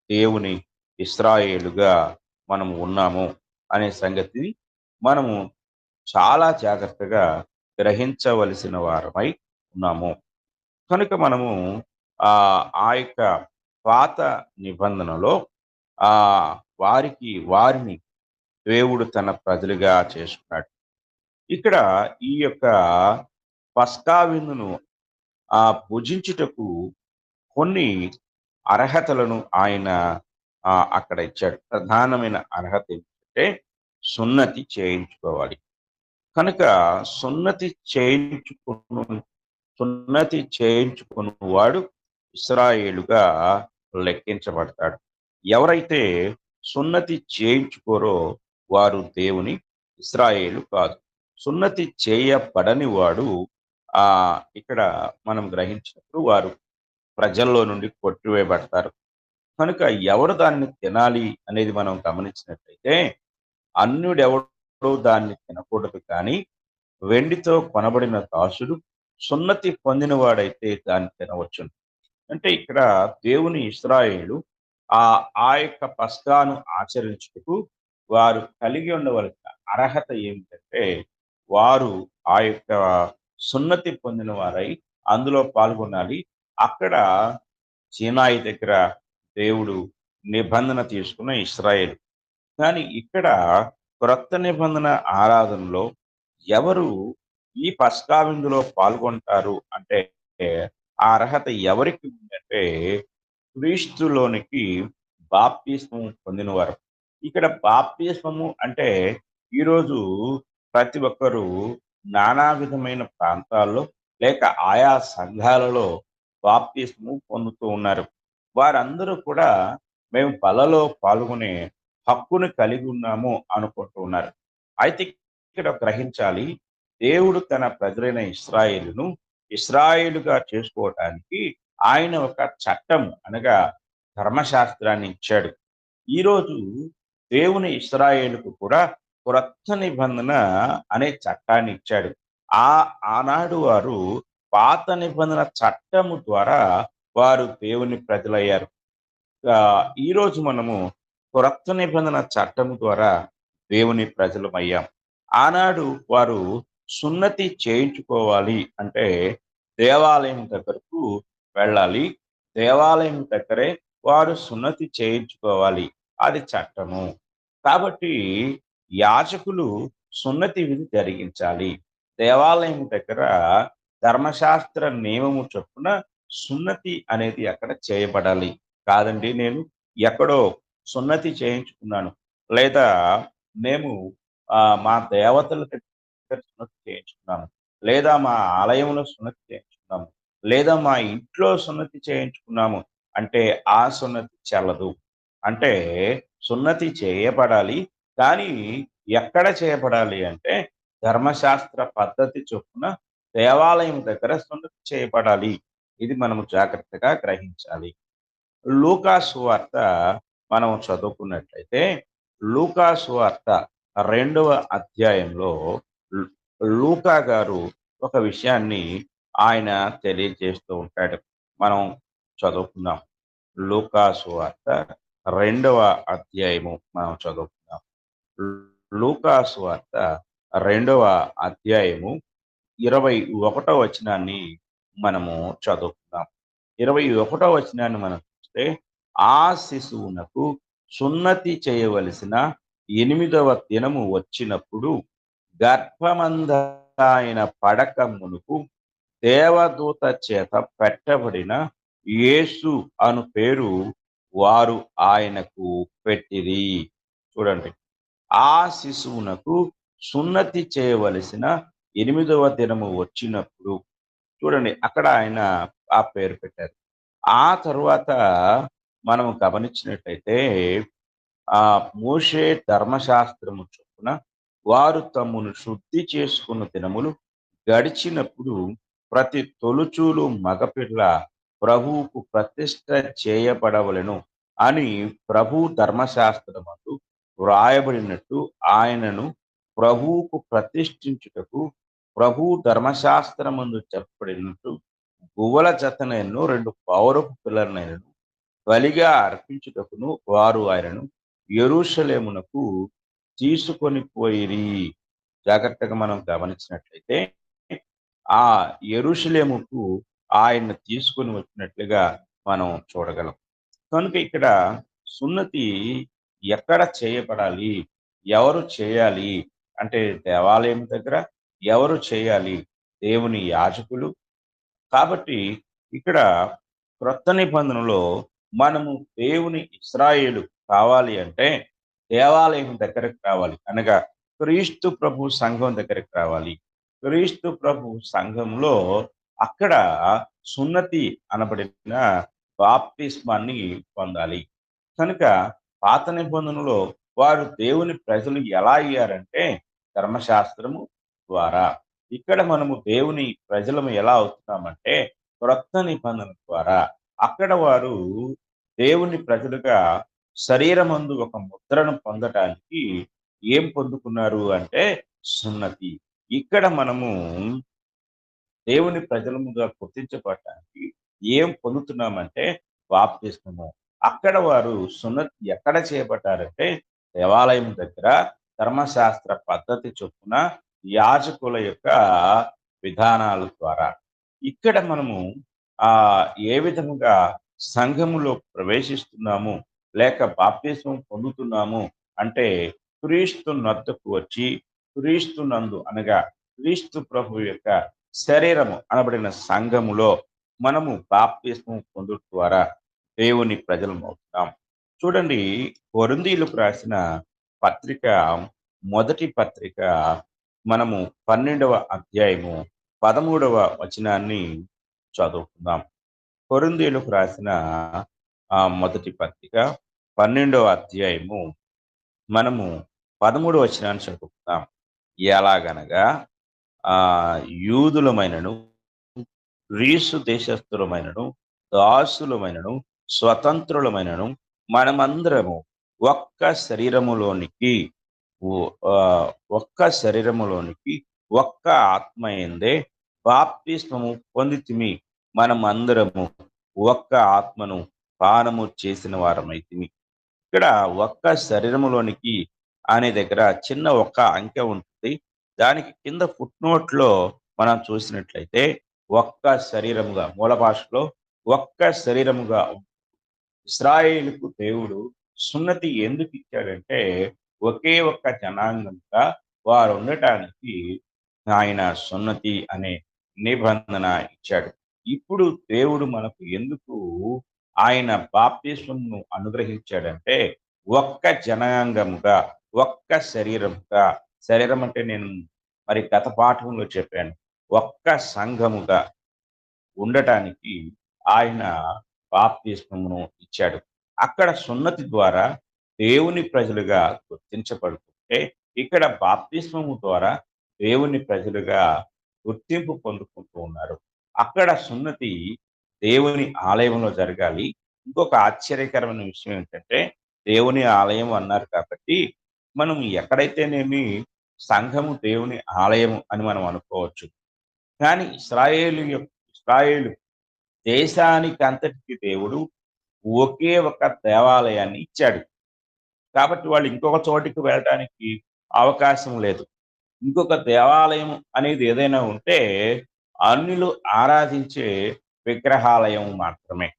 దేవుని ఇశ్రాయేలుగా మనము ఉన్నాము అనే సంగతి మనము చాలా జాగ్రత్తగా గ్రహించవలసిన వారమై ఉన్నాము. కనుక మనము ఆ యొక్క పాత నిబంధనలో ఆ వారిని దేవుడు తన ప్రజలుగా చేసుకున్నాడు. ఇక్కడ ఈ యొక్క పస్కా విందును భుజించుటకు కొన్ని అర్హతలను ఆయన అక్కడ ఇచ్చాడు. ప్రధానమైన అర్హత ఏంటంటే, సున్నతి చేయించుకోవాలి. కనుక సున్నతి చేయించుకున్నవాడు ఇశ్రాయేలుగా లెక్కించబడతాడు. ఎవరైతే సున్నతి చేయించుకోరో వారు దేవుని ఇశ్రాయేలు కాదు. సున్నతి చేయబడని వాడు ఇక్కడ మనం గ్రహించినప్పుడు వారు ప్రజల్లో నుండి కొట్టివేయబడతారు. కనుక ఎవరు దానిని తినాలి అనేది మనం గమనించినట్లయితే, అన్యుడెవడో దాన్ని తినకూడదు, కానీ వెండితో కొనబడిన దాసుడు సున్నతి పొందినవాడైతే దాన్ని తినవచ్చును. అంటే ఇక్కడ దేవుని ఇశ్రాయేలు ఆ యొక్క పస్కాను ఆచరించుటకు వారు కలిగి ఉండవలసిన అర్హత ఏమిటంటే, వారు ఆ యొక్క సున్నతి పొందిన వారై అందులో పాల్గొనాలి. అక్కడ సీనాయి దగ్గర దేవుడు నిబంధన తీసుకున్న ఇశ్రాయేలు. కానీ ఇక్కడ క్రొత్త నిబంధన ఆరాధనలో ఎవరు ఈ పస్కా విందులో పాల్గొంటారు అంటే, ఆ అర్హత ఎవరికి ఉందంటే, క్రీస్తులోనికి బాప్తిస్మము పొందినవారు. ఇక్కడ బాప్తిస్మము అంటే, ఈరోజు ప్రతి ఒక్కరూ నానా విధమైన ప్రాంతాల్లో లేక ఆయా సంఘాలలో బాప్తిస్మము పొందుతూ ఉన్నారు. వారందరూ కూడా మేము బలలో పాల్గొనే హక్కును కలిగి ఉన్నాము అనుకుంటూ ఉన్నారు. అయితే ఇక్కడ గ్రహించాలి, దేవుడు తన ప్రజలైన ఇశ్రాయేలును ఇశ్రాయేలుగా చేసుకోవటానికి ఆయన ఒక చట్టం అనగా ధర్మశాస్త్రాన్ని ఇచ్చాడు. ఈరోజు దేవుని ఇశ్రాయేలుకు కూడా క్రొత్త నిబంధన అనే చట్టాన్ని ఇచ్చాడు. ఆనాడు వారు పాత నిబంధన చట్టము ద్వారా వారు దేవుని ప్రజలయ్యారు. ఈరోజు మనము క్రొత్త నిబంధన చట్టము ద్వారా దేవుని ప్రజలమయ్యాం. ఆనాడు వారు సున్నతి చేయించుకోవాలి అంటే దేవాలయం దగ్గరకు వెళ్ళాలి. దేవాలయం దగ్గరే వారు సున్నతి చేయించుకోవాలి. అది చట్టము. కాబట్టి యాజకులు సున్నతి విధి జరిగించాలి. దేవాలయం దగ్గర ధర్మశాస్త్ర నియమము చొప్పున సున్నతి అనేది అక్కడ చేయబడాలి. కాదండి, నేను ఎక్కడో సున్నతి చేయించుకున్నాను, లేదా మేము మా దేవతల దగ్గర సున్నతి చేయించుకున్నాము, లేదా మా ఆలయంలో సున్నతి చేయించుకున్నాము, లేదా మా ఇంట్లో సున్నతి చేయించుకున్నాము అంటే ఆ సున్నతి చెల్లదు. అంటే సున్నతి చేయబడాలి, కానీ ఎక్కడ చేయబడాలి అంటే ధర్మశాస్త్ర పద్ధతి చొప్పున దేవాలయం దగ్గర సున్నతి చేయబడాలి. ఇది మనము జాగ్రత్తగా గ్రహించాలి. లూకా సువార్త మనం చదువుకున్నట్లయితే, లూకా సువార్త 2వ అధ్యాయంలో లూకా గారు ఒక విషయాన్ని ఆయన తెలియజేస్తూ ఉంటాడు. మనం చదువుకుందాం. లూకా సువార్త 2వ అధ్యాయము మనం చదువుకుందాం. లూకా సువార్త 2వ అధ్యాయము 21వ వచనాన్ని మనము చదువుకుందాం. 21వ వచనాన్ని మనం చూస్తే, ఆ శిశువునకు సున్నతి చేయవలసిన 8వ దినము వచ్చినప్పుడు గర్భమందాయన పడక మునుపు దేవదూత చేత పెట్టబడిన యేసు అను పేరు వారు ఆయనకు పెట్టిరి. చూడండి. ఆ శిశువునకు సున్నతి చేయవలసిన 8వ దినము వచ్చినప్పుడు చూడండి అక్కడ ఆయన ఆ పేరు పెట్టారు. ఆ తరువాత మనం గమనించినట్టయితే మోషే ధర్మశాస్త్రము చొప్పున వారు తమ్మును శుద్ధి చేసుకున్న దినములు గడిచినప్పుడు ప్రతి తొలుచూలు మగపిల్ల ప్రభువుకు ప్రతిష్ఠ చేయబడవలెను అని ప్రభు ధర్మశాస్త్రమందు వ్రాయబడినట్టు ఆయనను ప్రభువుకు ప్రతిష్ఠించుటకు ప్రభు ధర్మశాస్త్రమందు చెప్పబడినట్టు గువ్వల జతనైనను 2 పౌరపు పిల్లలనైనను బలిగా అర్పించుటకును వారు ఆయనను యెరూషలేమునకు తీసుకొని పోయిరి. జాగ్రత్తగా మనం గమనించినట్లయితే ఆ యెరూషలేముకు ఆయన్ని తీసుకొని వచ్చినట్లుగా మనం చూడగలం. కనుక ఇక్కడ సున్నతి ఎక్కడ చేయబడాలి? ఎవరు చేయాలి? అంటే దేవాలయం దగ్గర ఎవరు చేయాలి? దేవుని యాజకులు. కాబట్టి ఇక్కడ క్రొత్త నిబంధనలో మనము దేవుని ఇశ్రాయేలు కావాలి అంటే దేవాలయం దగ్గరకు రావాలి. అనగా క్రీస్తు ప్రభు సంఘం దగ్గరికి రావాలి. క్రీస్తు ప్రభు సంఘంలో అక్కడ సున్నతి అనబడిన బాప్తిస్మాన్ని పొందాలి. కనుక పాత నిబంధనలో వారు దేవుని ప్రజలు ఎలా అయ్యారంటే ధర్మశాస్త్రము ద్వారా. ఇక్కడ మనము దేవుని ప్రజలము ఎలా అవుతున్నామంటే క్రొత్త నిబంధన ద్వారా. అక్కడ వారు దేవుని ప్రజలుగా శరీరమందు ఒక ముద్రను పొందటానికి ఏం పొందుకున్నారు అంటే సున్నతి. ఇక్కడ మనము దేవుని ప్రజలముగా గుర్తించబడటానికి ఏం పొందుతున్నామంటే బాప్తిస్మము. అక్కడ వారు సున్నతి ఎక్కడ చేయబడ్డారంటే దేవాలయం దగ్గర ధర్మశాస్త్ర పద్ధతి చొప్పున యాజకుల యొక్క విధానాల ద్వారా. ఇక్కడ మనము ఏ విధముగా సంఘములో ప్రవేశిస్తున్నాము లేక బాప్తిస్మం పొందుతున్నాము అంటే క్రీస్తు నొద్దకు వచ్చి క్రీస్తు నందు అనగా క్రీస్తు ప్రభు యొక్క శరీరము అనబడిన సంఘములో మనము బాప్తిస్మం పొందుట ద్వారా దేవుని ప్రజలం అవుతాం. చూడండి కొరింథీయులకు రాసిన పత్రిక మొదటి పత్రిక మనము 12వ అధ్యాయము 13వ వచనాన్ని చదువుకుందాం. కొరింథీయులకు రాసిన మొదటి పత్రిక 12వ అధ్యాయము మనము 13వ వచనాన్ని చదువుకుందాం. ఎలాగనగా యూదులమైనను గ్రీసు దేశస్థులమైనను దాసులమైనను స్వతంత్రులమైనను మనమందరము ఒక్క శరీరములోనికి ఒక్క ఆత్మ ఎందే బాప్తిస్మము పొందితిమి. మనమందరము ఒక్క ఆత్మను పానము చేసిన వారమైతిమి. ఇక్కడ ఒక్క శరీరములోనికి అనే దగ్గర చిన్న ఒక్క అంకె ఉంటుంది. దానికి కింద ఫుట్ నోట్లో మనం చూసినట్లయితే ఒక్క శరీరముగా మూల భాషలో ఒక్క శరీరముగా ఇశ్రాయేలుకు దేవుడు సున్నతి ఎందుకు ఇచ్చాడంటే ఒకే ఒక్క జనాంగంగా వారు ఉండటానికి ఆయన సున్నతి అనే నిబంధన ఇచ్చాడు. ఇప్పుడు దేవుడు మనకు ఎందుకు ఆయన బాప్తిస్మమును అనుగ్రహించాడంటే ఒక్క జనాంగముగా ఒక్క శరీరముగా. శరీరం అంటే నేను మరి గత పాఠంలో చెప్పాను. ఒక్క సంఘముగా ఉండటానికి ఆయన బాప్తిస్మమును ఇచ్చాడు. అక్కడ సున్నతి ద్వారా దేవుని ప్రజలుగా గుర్తించబడుతుంటే ఇక్కడ బాప్తిస్మము ద్వారా దేవుని ప్రజలుగా గుర్తింపు పొందుకుంటూ ఉన్నారు. అక్కడ సున్నతి దేవుని ఆలయంలో జరగాలి. ఇంకొక ఆశ్చర్యకరమైన విషయం ఏంటంటే దేవుని ఆలయం అన్నారు కాబట్టి మనం ఎక్కడైతేనేమి సంఘము దేవుని ఆలయం అని మనం అనుకోవచ్చు. కానీ ఇశ్రాయేలు దేశానికి అంతటికి దేవుడు ఒకే ఒక దేవాలయాన్ని ఇచ్చాడు. కాబట్టి వాళ్ళు ఇంకొక చోటికి వెళ్ళడానికి అవకాశం లేదు. ఇంకొక దేవాలయం అనేది ఏదైనా ఉంటే అన్యులు ఆరాధించే విగ్రహాలయం మాత్రమే.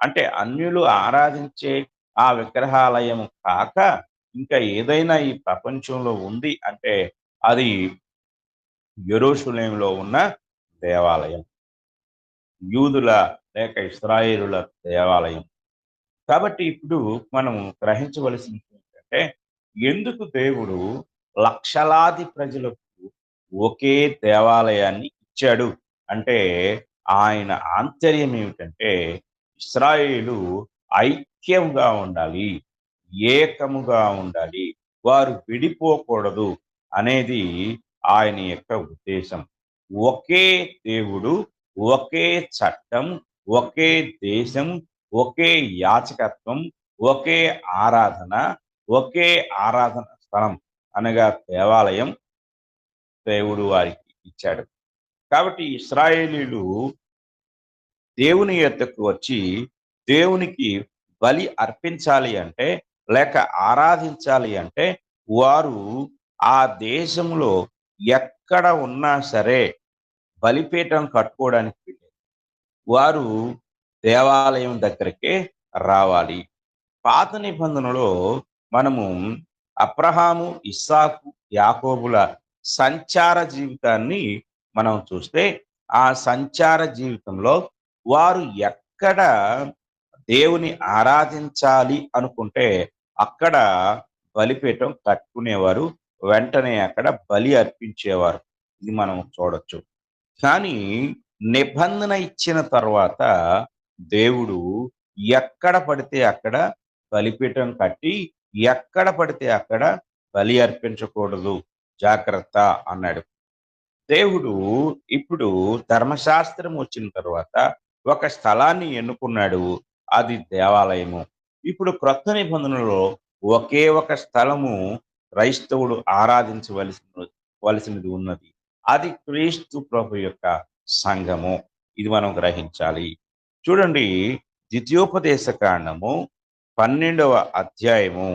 అంటే అన్యులు ఆరాధించే ఆ విగ్రహాలయం కాక ఇంకా ఏదైనా ఈ ప్రపంచంలో ఉంది అంటే అది యెరూషలేములో ఉన్న దేవాలయం. యూదుల లేక ఇశ్రాయేలుల దేవాలయం. కాబట్టి ఇప్పుడు మనం గ్రహించవలసింది ఏంటంటే, ఎందుకు దేవుడు లక్షలాది ప్రజలకు ఒకే దేవాలయాన్ని ఇచ్చాడు అంటే, ఆయన ఆంతర్యం ఏమిటంటే, ఇశ్రాయేలు ఐక్యంగా ఉండాలి, ఏకముగా ఉండాలి, వారు విడిపోకూడదు అనేది ఆయన యొక్క ఉద్దేశం. ఒకే దేవుడు, ఒకే చట్టం, ఒకే దేశం, ఒకే యాజకత్వం, ఒకే ఆరాధన, ఒకే ఆరాధన స్థలం అనగా దేవాలయం దేవుడు వారికి ఇచ్చాడు. కాబట్టి ఇశ్రాయేలీయులు దేవుని యొద్దకు వచ్చి దేవునికి బలి అర్పించాలి అంటే లేక ఆరాధించాలి అంటే వారు ఆ దేశంలో ఎక్కడ ఉన్నా సరే బలిపీఠం కట్టుకోవడానికి వీల్లేదు. వారు దేవాలయం దగ్గరికే రావాలి. పాత నిబంధనలో మనము అబ్రహాము, ఇస్సాకు, యాకోబుల సంచార జీవితాన్ని మనం చూస్తే ఆ సంచార జీవితంలో వారు ఎక్కడ దేవుని ఆరాధించాలి అనుకుంటే అక్కడ బలిపీఠం కట్టుకునేవారు. వెంటనే అక్కడ బలి అర్పించేవారు. ఇది మనం చూడొచ్చు. కానీ నిబంధన ఇచ్చిన తర్వాత దేవుడు ఎక్కడ పడితే అక్కడ బలిపీఠం కట్టి ఎక్కడ పడితే అక్కడ బలి అర్పించకూడదు, జాగ్రత్త అన్నాడు. దేవుడు ఇప్పుడు ధర్మశాస్త్రం వచ్చిన తర్వాత ఒక స్థలాన్ని ఎన్నుకున్నాడు. అది దేవాలయము. ఇప్పుడు క్రొత్త నిబంధనలో ఒకే ఒక స్థలము క్రైస్తవుడు వలసినది ఉన్నది. అది క్రీస్తు ప్రభు యొక్క సంఘము. ఇది మనం గ్రహించాలి. చూడండి, ద్వితీయోపదేశ కాండము 12వ అధ్యాయము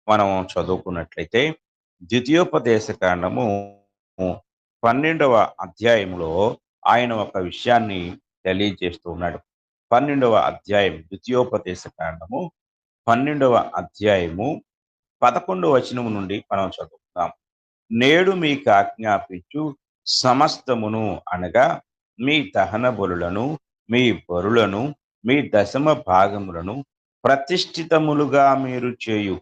మనం చదువుకున్నట్లయితే ద్వితీయోపదేశ కాండము 12వ అధ్యాయంలో ఆయన ఒక విషయాన్ని తెలియజేస్తూ ఉన్నాడు. 12వ అధ్యాయం ద్వితీయోపదేశ కాండము 12వ అధ్యాయము 11వ వచనము నుండి మనం చదువుతాం. నేడు మీకు ఆజ్ఞాపించు సమస్తమును అనగా మీ దహన బలులను, మీ బలులను, మీ దశమ భాగములను, ప్రతిష్ఠితములుగా మీరు చేయు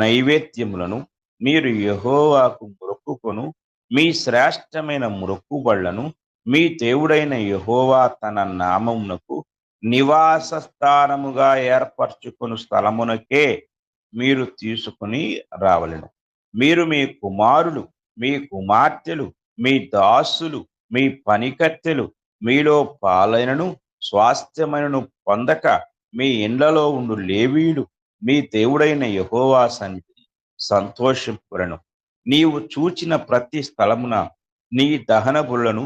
నైవేద్యములను, మీరు యెహోవాకు మొక్కుకొను మీ శ్రేష్టమైన మొక్కుబళ్లను, మీ దేవుడైన యెహోవా తన నామమునకు నివాస స్థానముగా ఏర్పరచుకొను స్థలమునకే మీరు తీసుకుని రావలెను. మీరు మీ కుమారులు, మీ కుమార్తెలు, మీ దాసులు, మీ పనికత్తెలు మీలో పాలైనను స్వాస్థ్యమైనను పొందక మీ ఇండ్లలో ఉండు లేవీయులు మీ దేవుడైన యెహోవా సన్నిధిని సంతోషింపులను. నీవు చూచిన ప్రతి స్థలమున నీ దహన బలులను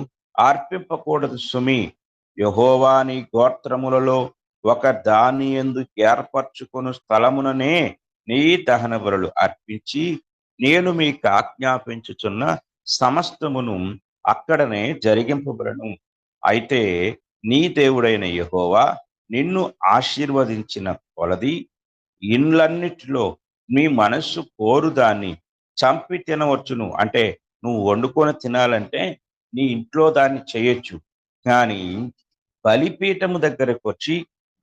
అర్పింపకూడదు సుమి. యెహోవా నీ గోత్రములలో ఒక దాని యందు ఏర్పరచుకొను స్థలముననే నీ దహన బలులు అర్పించి నేను మీకు ఆజ్ఞాపించుచున్న సమస్తమును అక్కడనే జరిగింపబడను. అయితే నీ దేవుడైన యెహోవా నిన్ను ఆశీర్వదించిన కొలది ఇండ్లన్నిటిలో నీ మనస్సు కోరుదాన్ని చంపి తినవచ్చును. అంటే నువ్వు వండుకొని తినాలంటే నీ ఇంట్లో దాన్ని చేయొచ్చు. కానీ బలిపీఠము దగ్గరకు వచ్చి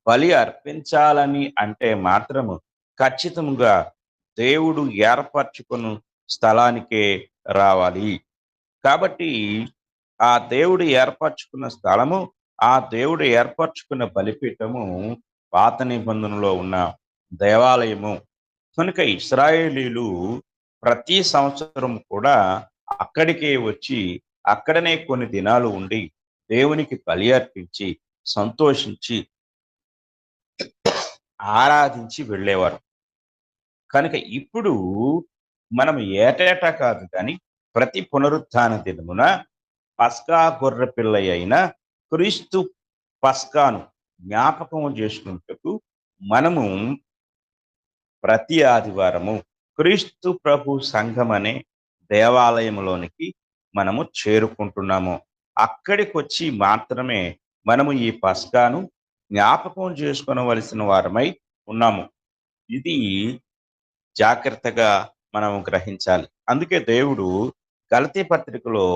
బలి అర్పించాలని అంటే మాత్రము ఖచ్చితంగా దేవుడు ఏర్పరచుకున్న స్థలానికే రావాలి. కాబట్టి ఆ దేవుడు ఏర్పరచుకున్న స్థలము, ఆ దేవుడు ఏర్పరచుకున్న బలిపీఠము పాత నిబంధనలో ఉన్న దేవాలయము. కనుక ఇశ్రాయేలీలు ప్రతి సంవత్సరం కూడా అక్కడికే వచ్చి అక్కడనే కొన్ని దినాలు ఉండి దేవునికి బలి అర్పించి సంతోషించి ఆరాధించి వెళ్ళేవారు. కనుక ఇప్పుడు మనం ఏటేటా కాదు కానీ ప్రతి పునరుత్థాన దినమున పస్కా గొర్రె పిల్ల అయిన క్రీస్తు పస్కాను జ్ఞాపకం చేసుకున్నట్టుకు మనము ప్రతి ఆదివారము క్రీస్తు ప్రభు సంఘం అనే దేవాలయంలోనికి మనము చేరుకుంటున్నాము. అక్కడికి వచ్చి మాత్రమే మనము ఈ పస్కాను జ్ఞాపకం చేసుకొనవలసిన వారమై ఉన్నాము. ఇది జాగ్రత్తగా మనం గ్రహించాలి. అందుకే దేవుడు గలతీ పత్రికలో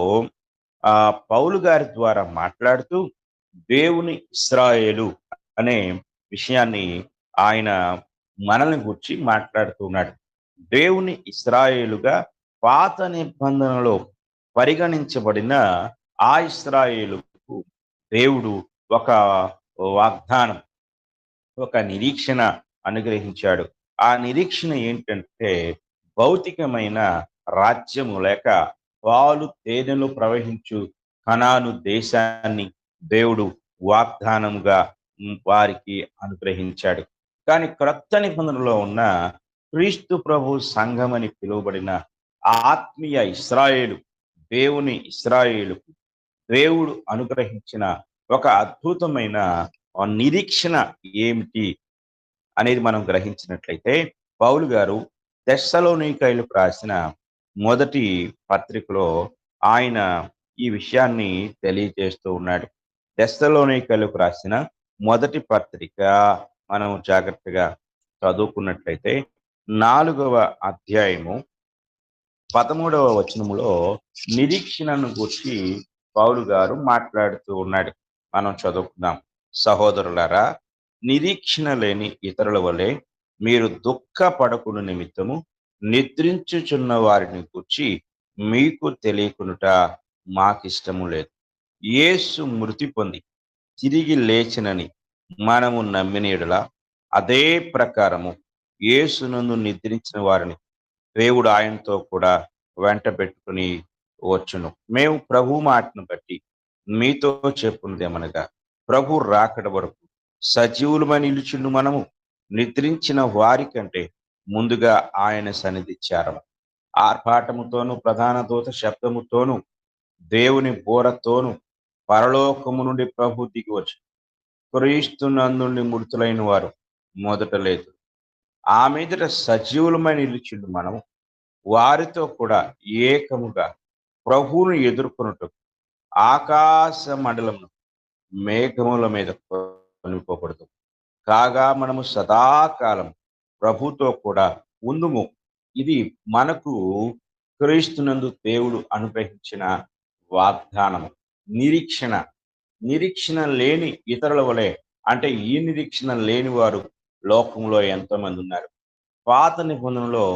పౌలు గారి ద్వారా మాట్లాడుతూ దేవుని ఇశ్రాయేలు అనే విషయాన్ని ఆయన మనల్ని గూర్చి మాట్లాడుతూ ఉన్నాడు. దేవుని ఇశ్రాయేలుగా పాత నిబంధనలో పరిగణించబడిన ఆ ఇశ్రాయేలుకు దేవుడు ఒక వాగ్దానం, ఒక నిరీక్షణ అనుగ్రహించాడు. ఆ నిరీక్షణ ఏంటంటే భౌతికమైన రాజ్యము లేక పాలు తేనెలు ప్రవహించు కనాను దేశాన్ని దేవుడు వాగ్దానముగా వారికి అనుగ్రహించాడు. కానీ క్రొత్త నిబంధనలో ఉన్న క్రీస్తు ప్రభు సంఘం అని పిలువబడిన ఆత్మీయ ఇశ్రాయేలు, దేవుని ఇశ్రాయేలు దేవుడు అనుగ్రహించిన ఒక అద్భుతమైన నిరీక్షణ ఏమిటి అనేది మనం గ్రహించినట్లయితే, పౌలు గారు తెస్సలోనికైలకు రాసిన మొదటి పత్రికలో ఆయన ఈ విషయాన్ని తెలియజేస్తూ ఉన్నాడు. తెస్సలోనికైలకు రాసిన మొదటి పత్రిక మనం జాగ్రత్తగా చదువుకున్నట్లయితే 4వ అధ్యాయము 13వ వచనములో నిరీక్షణను గురించి పౌలు గారు మాట్లాడుతూ ఉన్నాడు. మనం చదువుకుందాం. సహోదరులారా, నిరీక్షణ లేని ఇతరుల వలె మీరు దుఃఖపడకుని నిమిత్తము నిద్రించుచున్న వారిని గూర్చి మీకు తెలియకునుట మాకిష్టము లేదు. యేసు మృతి పొంది తిరిగి లేచినని మనము నమ్మిన యెడల అదే ప్రకారము యేసునందు నిద్రించిన వారిని దేవుడు ఆయనతో కూడా వెంట పెట్టుకుని వచ్చును. మేము ప్రభు మాటను బట్టి మీతో చెప్పున్నదేమనగా, ప్రభు రాకడ వరకు సజీవులమై నిలుచుండు మనము నిద్రించిన వారి కంటే ముందుగా ఆయన సన్నిధి చేరము. ఆర్భాటముతోను ప్రధాన దూత శబ్దముతోను దేవుని బోరతోను పరలోకము నుండి ప్రభు దిగి వచ్చి క్రీస్తునందుండి మృతులైన వారు మొదట లేదు. ఆ మీదట సజీవులమై నిలిచిండు మనము వారితో కూడా ఏకముగా ప్రభువును ఎదుర్కొనుటకు ఆకాశ మండలమును మేఘముల మీద కొనిపోబడదు. కాగా మనము సదాకాలం ప్రభుతో కూడా ఉందుము. ఇది మనకు క్రీస్తునందు దేవుడు అనుగ్రహించిన వాగ్దానము, నిరీక్షణ. నిరీక్షణ లేని ఇతరుల వలె, అంటే ఈ నిరీక్షణ లేని వారు లోకంలో ఎంతో మంది ఉన్నారు. పాత నిబంధనలో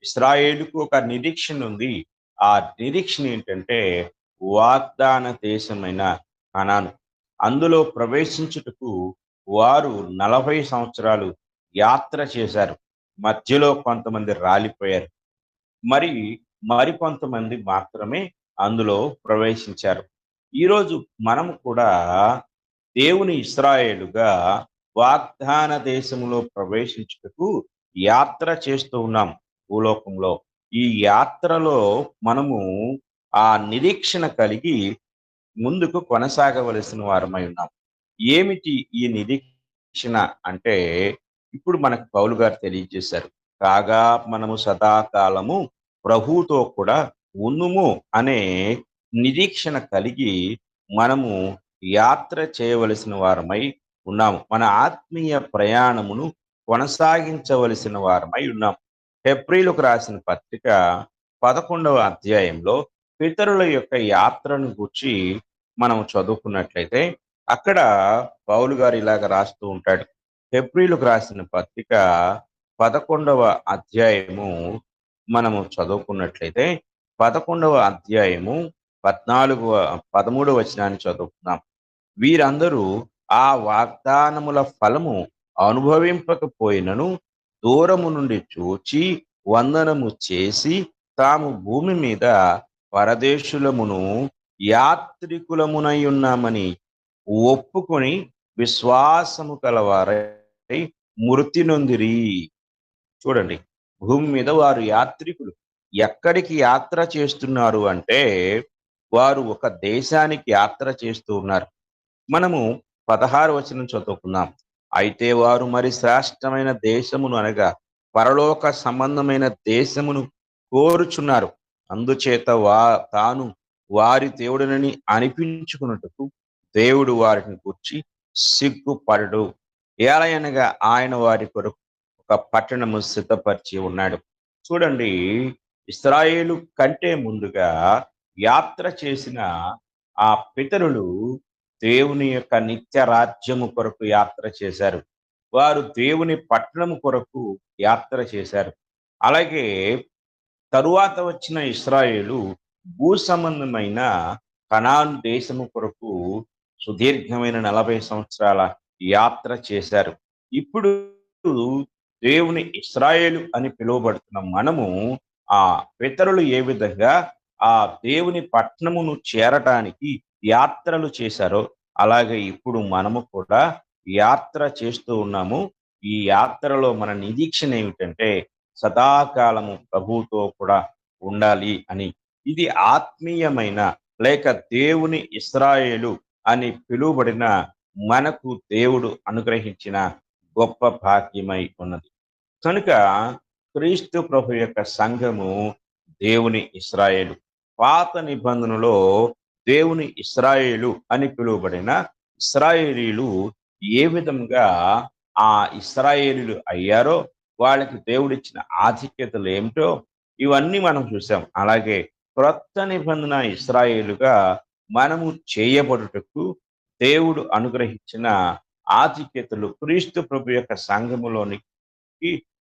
ఇశ్రాయేలుకు ఒక నిరీక్షణ ఉంది. ఆ నిరీక్షణ ఏంటంటే వాగ్దాన దేశమైన కనాను. అందులో ప్రవేశించుటకు వారు 40 సంవత్సరాలు యాత్ర చేశారు. మధ్యలో కొంతమంది రాలిపోయారు. మరికొంతమంది మాత్రమే అందులో ప్రవేశించారు. ఈరోజు మనము కూడా దేవుని ఇశ్రాయేలుగా వాగ్దాన దేశంలో ప్రవేశించుటకు యాత్ర చేస్తూ ఉన్నాం భూలోకంలో. ఈ యాత్రలో మనము ఆ నిరీక్షణ కలిగి ముందుకు కొనసాగవలసిన వారమై ఉన్నాం. ఏమిటి ఈ నిరీక్షణ అంటే, ఇప్పుడు మనకు పౌలు గారు తెలియజేశారు. కాగా మనము సదాకాలము ప్రభువుతో కూడా ఉందుము అనే నిరీక్షణ కలిగి మనము యాత్ర చేయవలసిన వారమై ఉన్నాము. మన ఆత్మీయ ప్రయాణమును కొనసాగించవలసిన వారమై ఉన్నాం. హెబ్రీయులకు రాసిన పత్రిక 11వ అధ్యాయంలో పితరుల యొక్క యాత్రను గూర్చి మనం చదువుకున్నట్లయితే అక్కడ పౌలు గారు ఇలాగ రాస్తూ ఉంటాడు. హెబ్రీయులకు రాసిన పత్రిక 11వ అధ్యాయము మనము చదువుకున్నట్లయితే 11వ అధ్యాయము 13వ వచనాన్ని చదువుకుందాం. వీరందరూ ఆ వాగ్దానముల ఫలము అనుభవింపకపోయినను దూరము నుండి చూచి వందనము చేసి తాము భూమి మీద పరదేశులమును యాత్రికులమునై ఉన్నామని ఒప్పుకొని విశ్వాసము కలవారై మృతి నొందిరి. చూడండి, భూమి మీద వారు యాత్రికులు. ఎక్కడికి యాత్ర చేస్తున్నారు అంటే వారు ఒక దేశానికి యాత్ర చేస్తూ ఉన్నారు. మనము 16వ వచనం చదువుకుందాం. అయితే వారు మరి శ్రేష్టమైన దేశమును అనగా పరలోక సంబంధమైన దేశమును కోరుచున్నారు. అందుచేత తాను వారి దేవుడనని అనిపించుకున్నట్టుకు దేవుడు వారిని గూర్చి సిగ్గుపడడు. ఏలయనగా ఆయన వారి కొరకు ఒక పట్టణము సిద్ధపరిచి ఉన్నాడు. చూడండి, ఇశ్రాయేలు కంటే ముందుగా యాత్ర చేసిన ఆ పితరులు దేవుని యొక్క నిత్య రాజ్యము కొరకు యాత్ర చేశారు. వారు దేవుని పట్టణము కొరకు యాత్ర చేశారు. అలాగే తరువాత వచ్చిన ఇశ్రాయేలు భూ సంబంధమైన కనాను దేశము కొరకు సుదీర్ఘమైన 40 సంవత్సరాల యాత్ర చేశారు. ఇప్పుడు దేవుని ఇశ్రాయేలు అని పిలువబడుతున్న మనము ఆ పితరులు ఏ విధంగా ఆ దేవుని పట్టణమును చేరటానికి యాత్రలు చేశారో, అలాగే ఇప్పుడు మనము కూడా యాత్ర చేస్తూ ఉన్నాము. ఈ యాత్రలో మన నిరీక్షణ ఏమిటంటే సదాకాలము ప్రభువుతో కూడా ఉండాలి అని. ఇది ఆత్మీయమైన లేక దేవుని ఇశ్రాయేలు అని పిలువబడిన మనకు దేవుడు అనుగ్రహించిన గొప్ప భాగ్యమై ఉన్నది. కనుక క్రీస్తు ప్రభు యొక్క సంఘము దేవుని ఇశ్రాయేలు. పాత నిబంధనలో దేవుని ఇశ్రాయేలు అని పిలువబడిన ఇశ్రాయేలీలు ఏ విధంగా ఆ ఇశ్రాయేలీలు అయ్యారో, వాళ్ళకి దేవుడిచ్చిన ఆధిక్యతలు ఏమిటో ఇవన్నీ మనం చూసాం. అలాగే క్రొత్త నిబంధన ఇశ్రాయేలుగా మనము చేయబడుటకు దేవుడు అనుగ్రహించిన ఆధిక్యతలు క్రీస్తు ప్రభు యొక్క సంఘములోనికి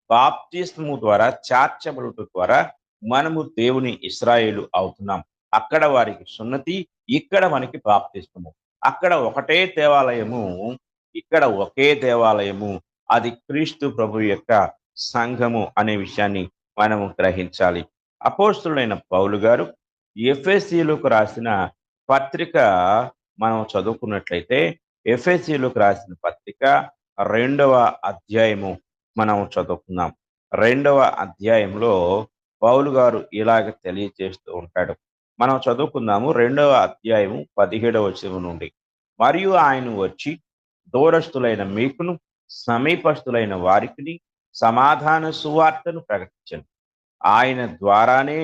బాప్తిస్మము ద్వారా చేర్చబడుట ద్వారా మనము దేవుని ఇశ్రాయేలు అవుతున్నాం. అక్కడ వారికి సున్నతి, ఇక్కడ మనకి బాప్తిస్మము. అక్కడ ఒకటే దేవాలయము, ఇక్కడ ఒకే దేవాలయము. అది క్రీస్తు ప్రభు యొక్క సంఘము అనే విషయాన్ని మనము గ్రహించాలి. అపోస్తులైన పౌలు గారు ఎఫెసీయులకు రాసిన పత్రిక మనం చదువుకున్నట్లయితే, ఎఫెసీయులకు రాసిన పత్రిక 2వ అధ్యాయము మనం చదువుకుందాం. 2వ అధ్యాయంలో పౌలు గారు ఇలాగ తెలియజేస్తూ ఉంటాడు. మనం చదువుకుందాము 2వ అధ్యాయము 17వ వచనం నుండి. మరియు ఆయన వచ్చి దూరస్తులైన మీకును సమీపస్తులైన వారికి సమాధాన సువార్తను ప్రకటించండి. ఆయన ద్వారానే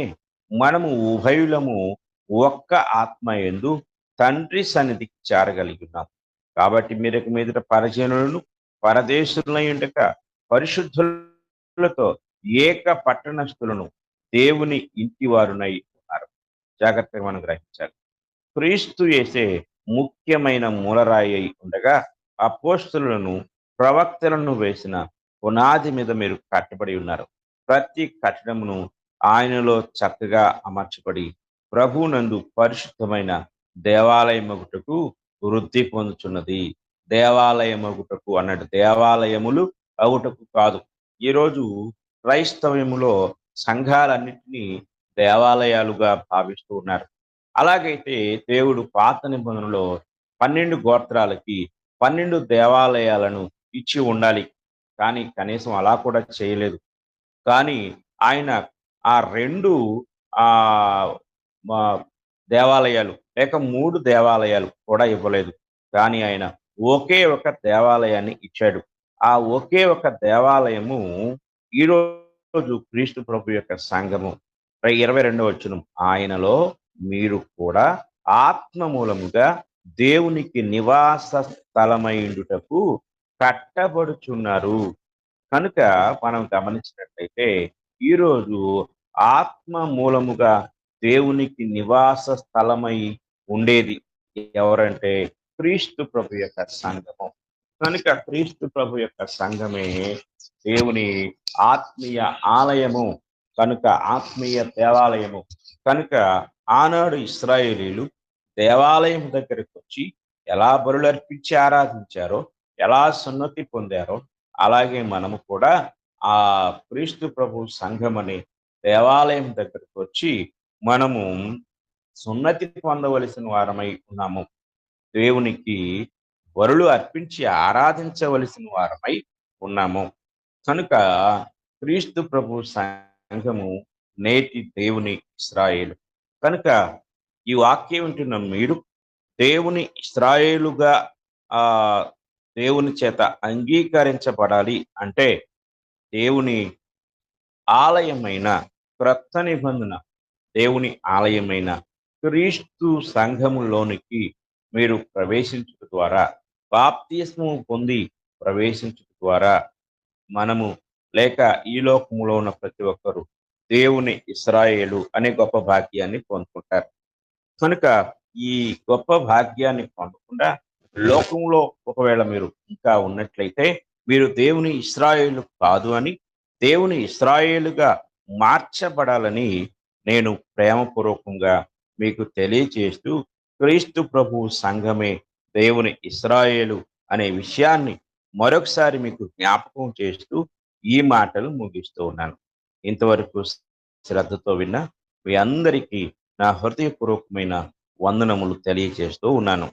మనము ఉభయులము ఒక్క ఆత్మ యందు తండ్రి సన్నిధికి చేరగలిగి ఉన్నాం. కాబట్టి మీరకు మీదట పరజనులను పరదేశులైయుండక పరిశుద్ధులతో ఏక పట్టణస్థులను దేవుని ఇంటి వారునై ఉన్నారు. జాగ్రత్తగా మనం గ్రహించాలి. క్రీస్తు యేసే ముఖ్యమైన మూలరాయి అయి ఉండగా అపోస్తలులను ప్రవక్తలను వేసిన పునాది మీద మీరు కట్టబడి ఉన్నారు. ప్రతి కట్టడమును ఆయనలో చక్కగా అమర్చబడి ప్రభువునందు పరిశుద్ధమైన దేవాలయమగుటకు వృద్ధి పొందుచున్నది. దేవాలయమగుటకు అన్నట్టు దేవాలయములు అవుటకు కాదు. ఈరోజు క్రైస్తవ్యములో సంఘాలన్నింటినీ దేవాలయాలుగా భావిస్తూ ఉన్నారు. అలాగైతే దేవుడు పాత నిబంధనలో 12 గోత్రాలకి 12 దేవాలయాలను ఇచ్చి ఉండాలి. కానీ కనీసం అలా కూడా చేయలేదు. కానీ ఆయన ఆ 2 దేవాలయాలు లేక 3 దేవాలయాలు కూడా ఇవ్వలేదు. కానీ ఆయన ఒకే ఒక దేవాలయాన్ని ఇచ్చాడు. ఆ ఒకే ఒక దేవాలయము ఈరోజు క్రీస్తు ప్రభు యొక్క సంఘము. 22వ వచనం, ఆయనలో మీరు కూడా ఆత్మ మూలముగా దేవునికి నివాస స్థలమైండుటకు కట్టబడుచున్నారు. కనుక మనం గమనించినట్లయితే ఈరోజు ఆత్మ మూలముగా దేవునికి నివాస స్థలమై ఉండేది ఎవరంటే క్రీస్తు ప్రభు యొక్క సంఘము. కనుక క్రీస్తు ప్రభు యొక్క సంఘమే దేవుని ఆత్మీయ ఆలయము, కనుక ఆత్మీయ దేవాలయము. కనుక ఆనాడు ఇశ్రాయేలీలు దేవాలయం దగ్గరికి వచ్చి ఎలా బలులు అర్పించి ఆరాధించారో, ఎలా సున్నతి పొందారో, అలాగే మనము కూడా ఆ క్రీస్తు ప్రభు సంఘం అనే దేవాలయం దగ్గరికి వచ్చి మనము సున్నతి పొందవలసిన వారమై ఉన్నాము. దేవునికి బలులు అర్పించి ఆరాధించవలసిన వారమై ఉన్నాము. కనుక క్రీస్తు ప్రభు సంఘము నేటి దేవుని ఇశ్రాయేలు. కనుక ఈ వాక్యం వింటున్న మీరు దేవుని ఇశ్రాయేలుగా ఆ దేవుని చేత అంగీకరించబడాలి అంటే దేవుని ఆలయమైన క్రొత్త నిబంధన దేవుని ఆలయమైన క్రీస్తు సంఘములోనికి మీరు ప్రవేశించడం ద్వారా బాప్తిస్మము పొంది ప్రవేశించడం ద్వారా మనము లేక ఈ లోకములో ఉన్న ప్రతి ఒక్కరు దేవుని ఇస్రాయేలు అనే గొప్ప భాగ్యాన్ని పొందుకుంటారు. కనుక ఈ గొప్ప భాగ్యాన్ని పొందకుండా లోకంలో ఒకవేళ మీరు ఇంకా ఉన్నట్లయితే మీరు దేవుని ఇస్రాయేలు కాదు అని, దేవుని ఇస్రాయేలుగా మార్చబడాలని నేను ప్రేమపూర్వకంగా మీకు తెలియచేస్తూ, క్రీస్తు ప్రభువు సంఘమే దేవుని ఇస్రాయేలు అనే విషయాన్ని మరొకసారి మీకు జ్ఞాపకం చేస్తూ ఈ మాటలు ముగిస్తూ ఉన్నాను. ఇంతవరకు శ్రద్ధతో విన్న మీ అందరికీ నా హృదయపూర్వకమైన వందనములు తెలియజేస్తూ ఉన్నాను.